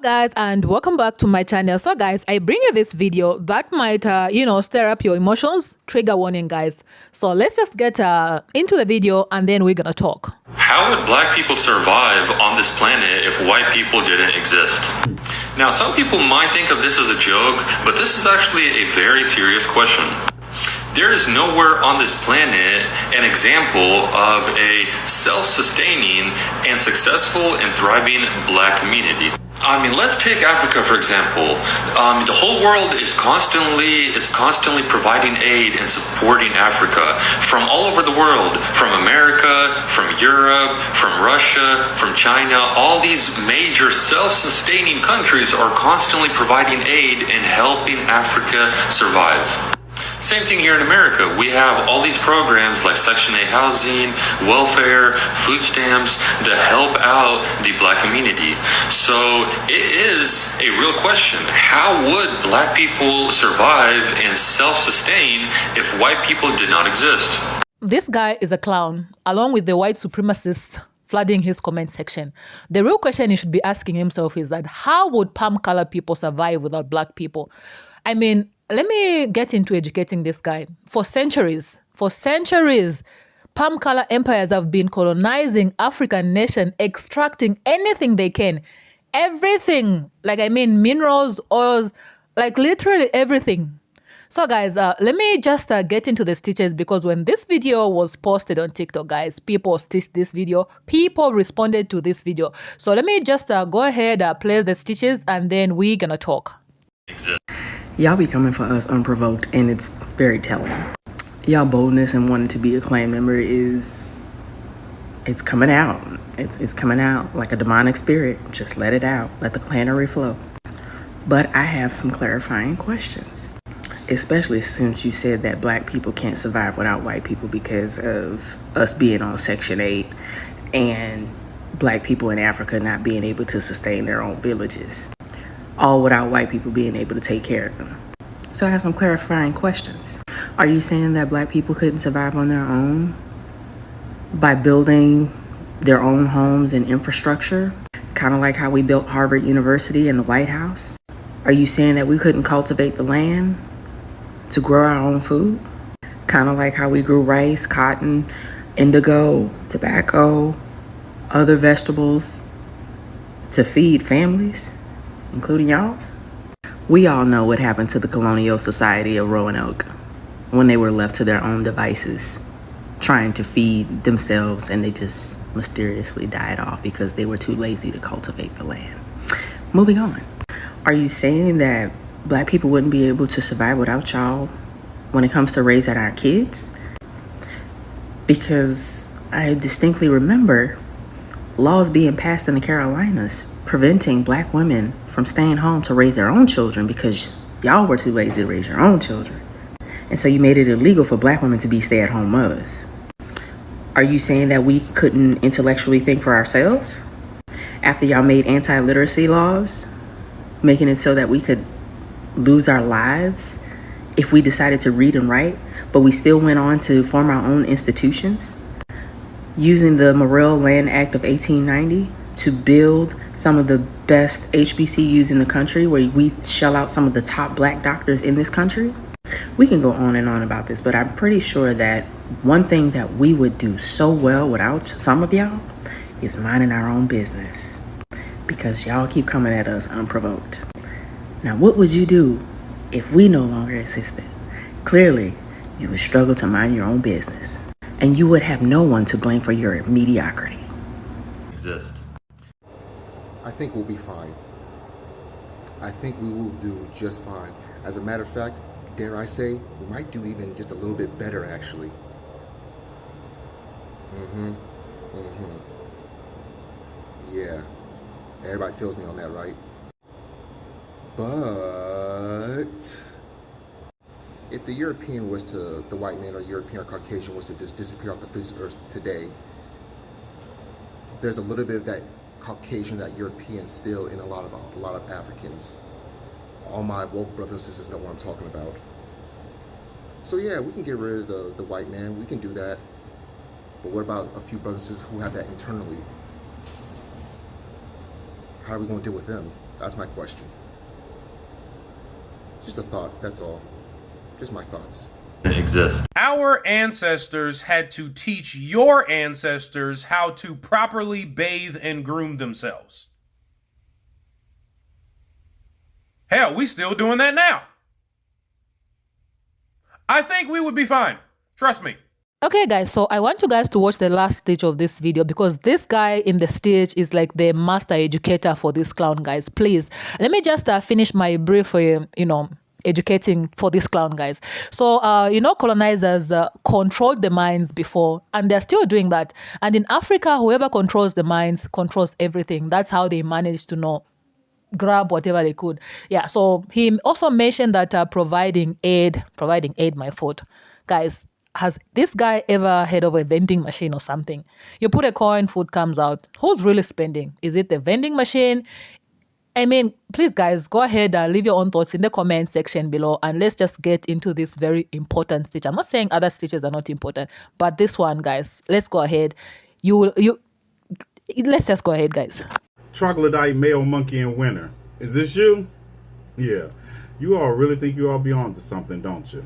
Guys, and welcome back to my channel. So guys, I bring you this video that might stir up your emotions. Trigger warning, guys. So let's just get into the video and then we're gonna talk. How would black people survive on this planet if white people didn't exist? Now, some people might think of this as a joke, but this is actually a very serious question. There is nowhere on this planet an example of a self-sustaining and successful and thriving black community. I mean, let's take Africa, for example. The whole world is constantly providing aid and supporting Africa from all over the world, from America, from Europe, from Russia, from China. All these major self-sustaining countries are constantly providing aid and helping Africa survive. Same thing here in America. We have all these programs like Section 8 housing, welfare, food stamps to help out the black community. So it is a real question. How would black people survive and self-sustain if white people did not exist? This guy is a clown, along with the white supremacists flooding his comment section. The real question he should be asking himself is that how would palm color people survive without black people? I mean, let me get into educating this guy. For centuries, palm color empires have been colonizing African nation, extracting anything they can. Everything, minerals, oils, like literally everything. So guys, let me just get into the stitches, because when this video was posted on TikTok, guys, people stitched this video. People responded to this video. So let me just go ahead, play the stitches, and then we're gonna talk. Y'all be coming for us unprovoked, and it's very telling. Y'all boldness and wanting to be a clan member it's coming out. It's coming out like a demonic spirit. Just let it out. Let the clanery flow. But I have some clarifying questions, especially since you said that black people can't survive without white people because of us being on Section 8 and black people in Africa not being able to sustain their own villages, all without white people being able to take care of them. So I have some clarifying questions. Are you saying that black people couldn't survive on their own by building their own homes and infrastructure, kind of like how we built Harvard University and the White House? Are you saying that we couldn't cultivate the land to grow our own food, kind of like how we grew rice, cotton, indigo, tobacco, other vegetables to feed families, including y'all's? We all know what happened to the colonial society of Roanoke when they were left to their own devices, trying to feed themselves, and they just mysteriously died off because they were too lazy to cultivate the land. Moving on. Are you saying that black people wouldn't be able to survive without y'all when it comes to raising our kids? Because I distinctly remember laws being passed in the Carolinas preventing black women from staying home to raise their own children because y'all were too lazy to raise your own children. And so you made it illegal for black women to be stay-at-home mothers. Are you saying that we couldn't intellectually think for ourselves after y'all made anti-literacy laws, making it so that we could lose our lives if we decided to read and write, but we still went on to form our own institutions using the Morrill Land Act of 1890 to build some of the best HBCUs in the country, where we shell out some of the top black doctors in this country? We can go on and on about this, but I'm pretty sure that one thing that we would do so well without some of y'all is minding our own business, because y'all keep coming at us unprovoked. Now, what would you do if we no longer existed? Clearly, you would struggle to mind your own business, and you would have no one to blame for your mediocrity. Exist. I think we'll be fine. I think we will do just fine. As a matter of fact, dare I say, we might do even just a little bit better, actually. Yeah. Everybody feels me on that, right? But if the European was to, the white man or European or Caucasian was to just disappear off the face of Earth today, there's a little bit of that Caucasian, that European still in a lot of Africans. All my woke brothers and sisters know what I'm talking about. So yeah, we can get rid of the white man. We can do that. But what about a few brothers and sisters who have that internally? How are we going to deal with them? That's my question. Just a thought, that's all. Just my thoughts. Exist. Our ancestors had to teach your ancestors how to properly bathe and groom themselves. Hell, we still doing that now. I think we would be fine. Trust me. Okay, guys, so I want you guys to watch the last stage of this video because this guy in the stage is like the master educator for this clown, guys. Please, let me just finish my brief, educating for this clown, guys. So, colonizers controlled the mines before, and they're still doing that. And in Africa, whoever controls the mines controls everything. That's how they manage to grab whatever they could. Yeah, so he also mentioned that providing aid, my fault. Guys, has this guy ever heard of a vending machine or something? You put a coin, food comes out. Who's really spending? Is it the vending machine? I mean, please, guys, go ahead and leave your own thoughts in the comment section below, and let's just get into this very important stitch. I'm not saying other stitches are not important, but this one, guys, let's go ahead. Let's just go ahead, guys. Troglodyte male monkey in winter. Is this you? Yeah. You all really think you all be on to something, don't you?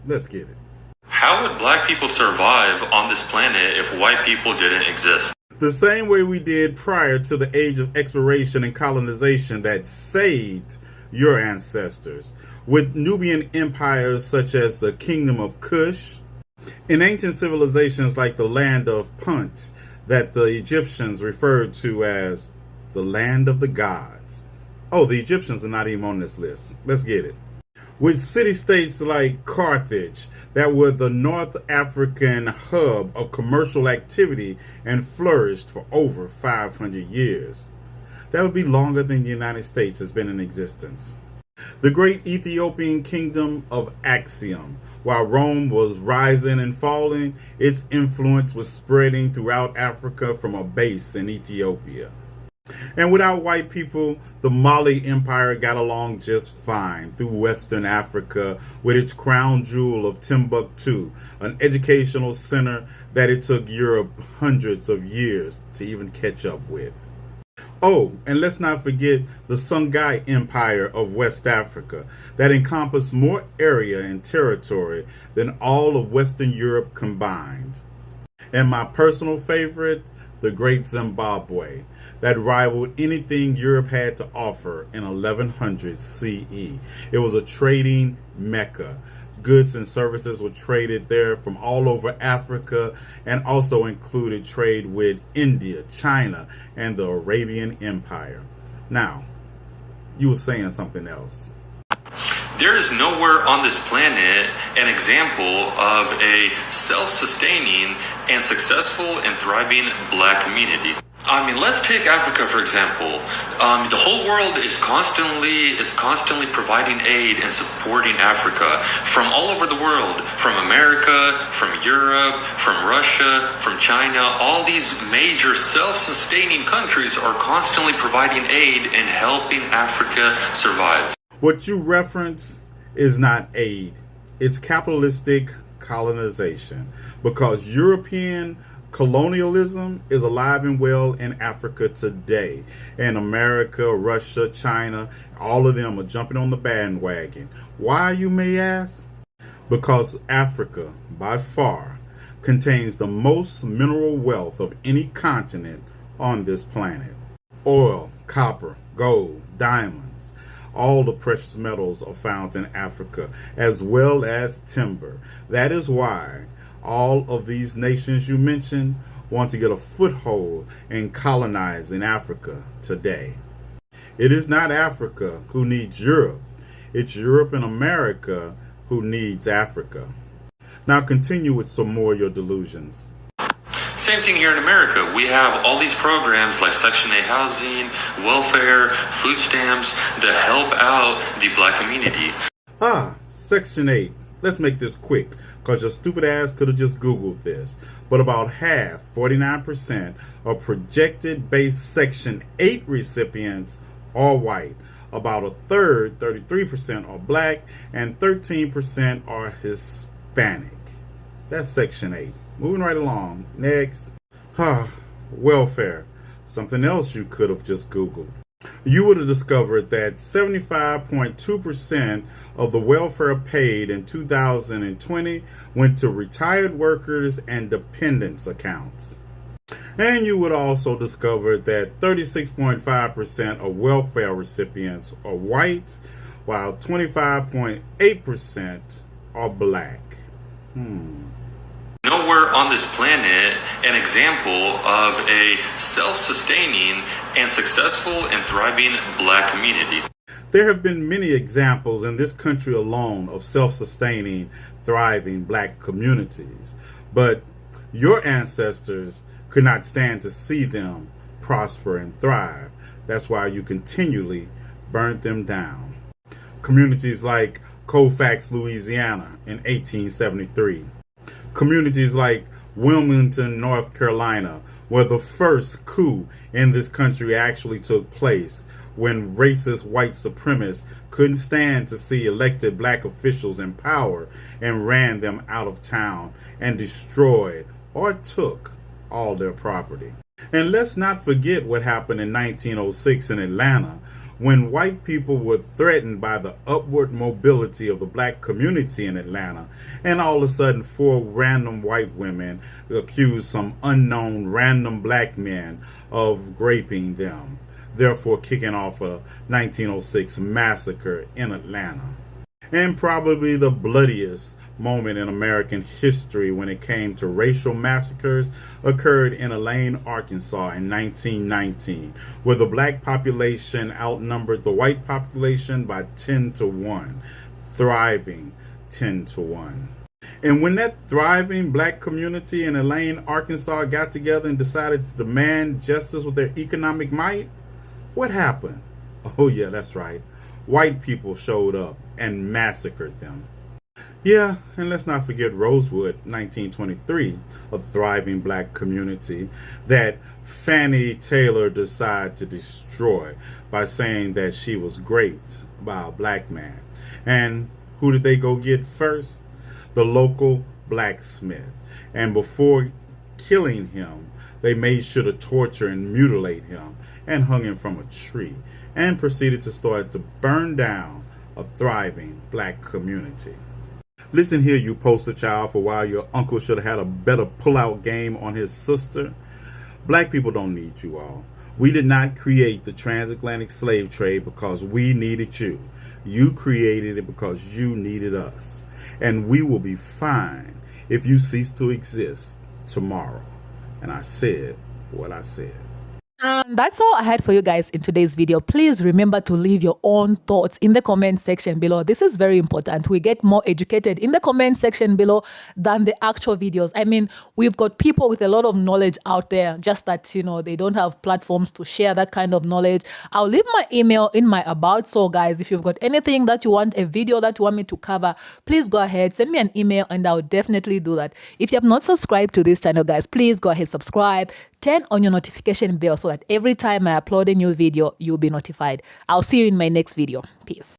Let's get it. How would black people survive on this planet if white people didn't exist? The same way we did prior to the age of exploration and colonization that saved your ancestors, with Nubian empires such as the Kingdom of Kush, in ancient civilizations like the land of Punt that the Egyptians referred to as the land of the gods. Oh, the Egyptians are not even on this list. Let's get it. With city-states like Carthage that were the North African hub of commercial activity and flourished for over 500 years. That would be longer than the United States has been in existence. The great Ethiopian kingdom of Axiom, while Rome was rising and falling, its influence was spreading throughout Africa from a base in Ethiopia. And without white people, the Mali Empire got along just fine through Western Africa with its crown jewel of Timbuktu, an educational center that it took Europe hundreds of years to even catch up with. Oh, and let's not forget the Songhai Empire of West Africa that encompassed more area and territory than all of Western Europe combined. And my personal favorite, the Great Zimbabwe, that rivaled anything Europe had to offer in 1100 CE. It was a trading mecca. Goods and services were traded there from all over Africa, and also included trade with India, China, and the Arabian Empire. Now, you were saying something else. There is nowhere on this planet an example of a self-sustaining and successful and thriving black community. I mean, let's take Africa, for example. The whole world is constantly providing aid and supporting Africa from all over the world, from America, from Europe, from Russia, from China. All these major self-sustaining countries are constantly providing aid and helping Africa survive. What you reference is not aid. It's capitalistic colonization, because European colonialism is alive and well in Africa today. And America, Russia, China, all of them are jumping on the bandwagon. Why, you may ask? Because Africa, by far, contains the most mineral wealth of any continent on this planet. Oil, copper, gold, diamonds, all the precious metals are found in Africa, as well as timber. That is why all of these nations you mentioned want to get a foothold and colonize in Africa today. It is not Africa who needs Europe. It's Europe and America who needs Africa. Now continue with some more of your delusions. Same thing here in America. We have all these programs like Section 8 housing, welfare, food stamps that help out the black community. Section 8. Let's make this quick, because your stupid ass could have just Googled this. But about half, 49%, of projected base Section 8 recipients are white. About a third, 33%, are black, and 13% are Hispanic. That's Section 8. Moving right along. Next. Welfare. something else you could have just Googled. You would have discovered that 75.2% of the welfare paid in 2020 went to retired workers and dependents accounts. And you would also discover that 36.5% of welfare recipients are white, while 25.8% are black. Nowhere on this planet an example of a self-sustaining and successful and thriving black community. There have been many examples in this country alone of self-sustaining, thriving black communities, but your ancestors could not stand to see them prosper and thrive. That's why you continually burnt them down. Communities like Colfax, Louisiana in 1873. Communities like Wilmington, North Carolina, where the first coup in this country actually took place, when racist white supremacists couldn't stand to see elected black officials in power and ran them out of town and destroyed or took all their property. And let's not forget what happened in 1906 in Atlanta, when white people were threatened by the upward mobility of the black community in Atlanta, and all of a sudden 4 random white women accused some unknown random black men of raping them, therefore kicking off a 1906 massacre in Atlanta. And probably the bloodiest moment in American history when it came to racial massacres occurred in Elaine, Arkansas in 1919, where the black population outnumbered the white population by 10 to 1, thriving 10 to 1. And when that thriving black community in Elaine, Arkansas got together and decided to demand justice with their economic might, what happened? Oh yeah, that's right. White people showed up and massacred them. Yeah, and let's not forget Rosewood, 1923, a thriving black community that Fannie Taylor decided to destroy by saying that she was raped by a black man. And who did they go get first? The local blacksmith. And before killing him, they made sure to torture and mutilate him and hung him from a tree and proceeded to start to burn down a thriving black community. Listen here, you poster child for why your uncle should have had a better pull-out game on his sister. Black people don't need you all. We did not create the transatlantic slave trade because we needed you. You created it because you needed us. And we will be fine if you cease to exist tomorrow. And I said what I said. That's all I had for you guys in today's video. Please remember to leave your own thoughts in the comment section below. This is very important. We get more educated in the comment section below than the actual videos. I mean, we've got people with a lot of knowledge out there, just that, you know, they don't have platforms to share that kind of knowledge. I'll leave my email in my about. So guys, if you've got anything that you want, a video that you want me to cover, please go ahead, send me an email and I'll definitely do that. If you have not subscribed to this channel, guys, please go ahead, subscribe, turn on your notification bell so that every time I upload a new video, you'll be notified. I'll see you in my next video. Peace.